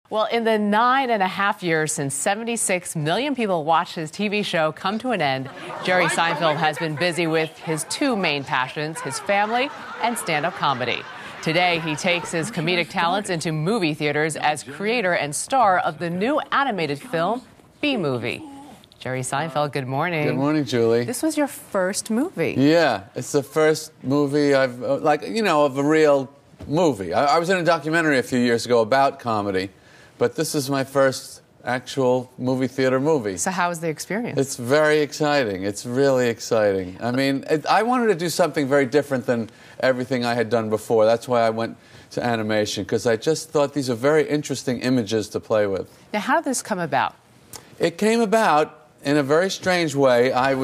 Well, in the 9.5 years since 76 million people watched his TV show come to an end, Jerry Seinfeld has been busy with his two main passions, his family and stand-up comedy. Today, he takes his comedic talents into movie theaters as creator and star of the new animated film, B-Movie. Jerry Seinfeld, good morning. Good morning, Julie. This was your first movie. Yeah, it's the first movie I've, of a real movie. I was in a documentary a few years ago about comedy, but this is my first actual movie theater movie. So how was the experience? It's very exciting. It's really exciting. I mean, I wanted to do something very different than everything I had done before. That's why I went to animation, because I just thought these are very interesting images to play with. Now, how did this come about? It came about in a very strange way. I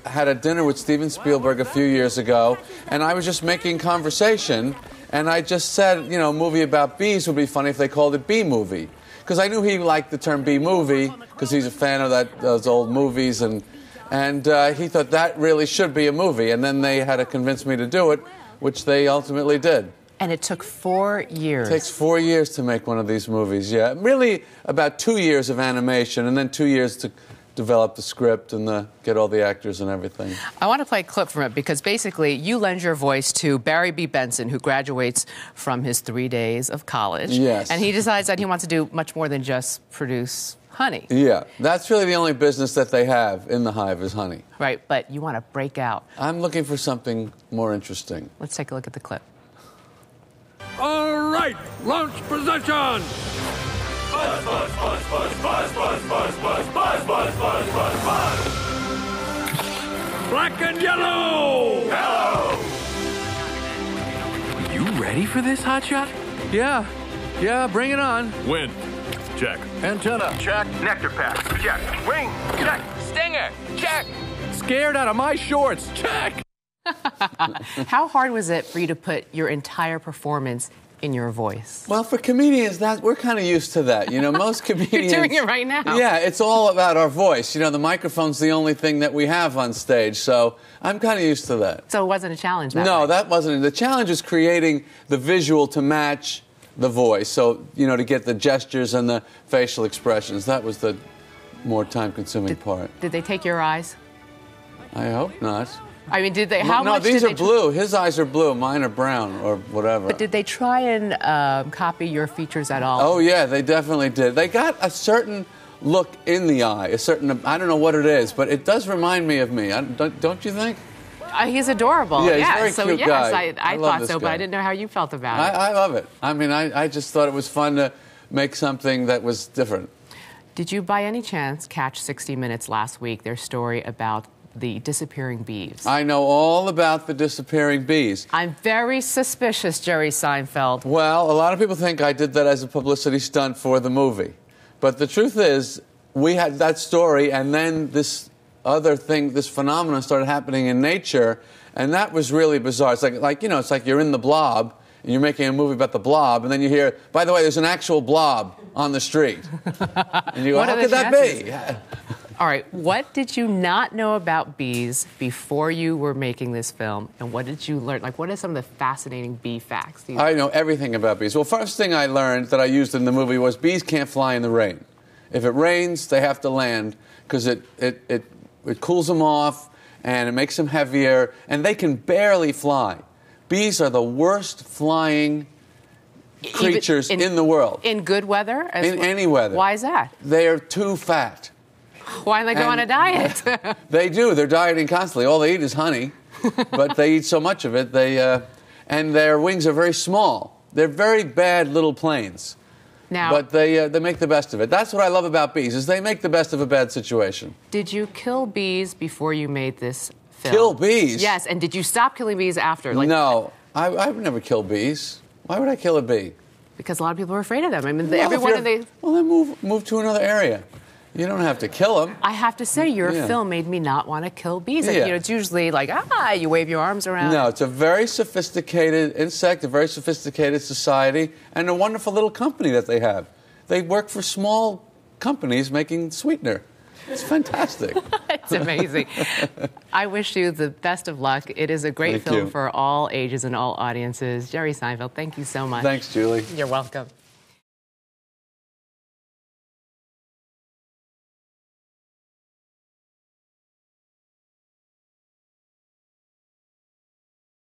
had a dinner with Steven Spielberg a few years ago, and I was just making conversation, and I just said, a movie about bees would be funny if they called it B-Movie. Because I knew he liked the term B-Movie, because he's a fan of those old movies, and he thought that really should be a movie. And then they had to convince me to do it, which they ultimately did. And it took 4 years. It takes 4 years to make one of these movies, yeah. Really about 2 years of animation, and then 2 years to develop the script and get all the actors and everything. I want to play a clip from it because basically you lend your voice to Barry B. Benson, who graduates from his 3 days of college. Yes. And he decides that he wants to do much more than just produce honey. Yeah, that's really the only business that they have in the hive is honey. Right, but you want to break out. I'm looking for something more interesting. Let's take a look at the clip. All right, launch position! Buzz, buzz, buzz, buzz, buzz, buzz, buzz, buzz, buzz, buzz, buzz, buzz, buzz. Black and yellow! Yellow! You ready for this, hotshot? Yeah, bring it on. Wind. Check. Antenna. Check. Nectar pack. Check. Wing. Check. Stinger. Check. Scared out of my shorts. Check. How hard was it for you to put your entire performance in your voice? Well, for comedians, we're kind of used to that. Most comedians... You're doing it right now. Yeah, it's all about our voice. The microphone's the only thing that we have on stage, so I'm kind of used to that. So it wasn't a challenge that No, way. that wasn't. The challenge is creating the visual to match the voice. So, to get the gestures and the facial expressions. That was the more time-consuming part. Did they take your eyes? I hope not. I mean, did they? How no, much these did are blue. His eyes are blue. Mine are brown or whatever. But did they try and copy your features at all? Oh, yeah, they definitely did. They got a certain look in the eye, I don't know what it is, but it does remind me of me. Don't you think? He's adorable. Yeah, he's a very cute guy. I thought so, but I didn't know how you felt about it. I love it. I mean, I just thought it was fun to make something that was different. Did you, by any chance, catch 60 Minutes last week, their story about the disappearing bees? I know all about the disappearing bees. I'm very suspicious, Jerry Seinfeld. Well, a lot of people think I did that as a publicity stunt for the movie. But the truth is, we had that story, and then this other thing, this phenomenon started happening in nature, and that was really bizarre. It's it's like you're in the Blob, and you're making a movie about the Blob, and then you hear, by the way, there's an actual blob on the street. And you go, how could that be? All right, what did you not know about bees before you were making this film, and what did you learn? What are some of the fascinating bee facts? I know everything about bees. Well, first thing I learned that I used in the movie was bees can't fly in the rain. If it rains, they have to land because it cools them off and it makes them heavier, and they can barely fly. Bees are the worst flying creatures in the world. In good weather? In any weather. Why is that? They are too fat. Why don't they go on a diet? They do. They're dieting constantly. All they eat is honey, but they eat so much of it. And their wings are very small. They're very bad little planes. Now, but they make the best of it. That's what I love about bees, is they make the best of a bad situation. Did you kill bees before you made this film? Kill bees? Yes, and did you stop killing bees after? No, I've never killed bees. Why would I kill a bee? Because a lot of people are afraid of them. I mean, Well, then move to another area. You don't have to kill them. I have to say, your film made me not want to kill bees. Yeah. It's usually you wave your arms around. No, it's a very sophisticated insect, a very sophisticated society, and a wonderful little company that they have. They work for small companies making sweetener. It's fantastic. It's amazing. I wish you the best of luck. It is a great film for all ages and all audiences. Jerry Seinfeld, thank you so much. Thanks, Julie. You're welcome.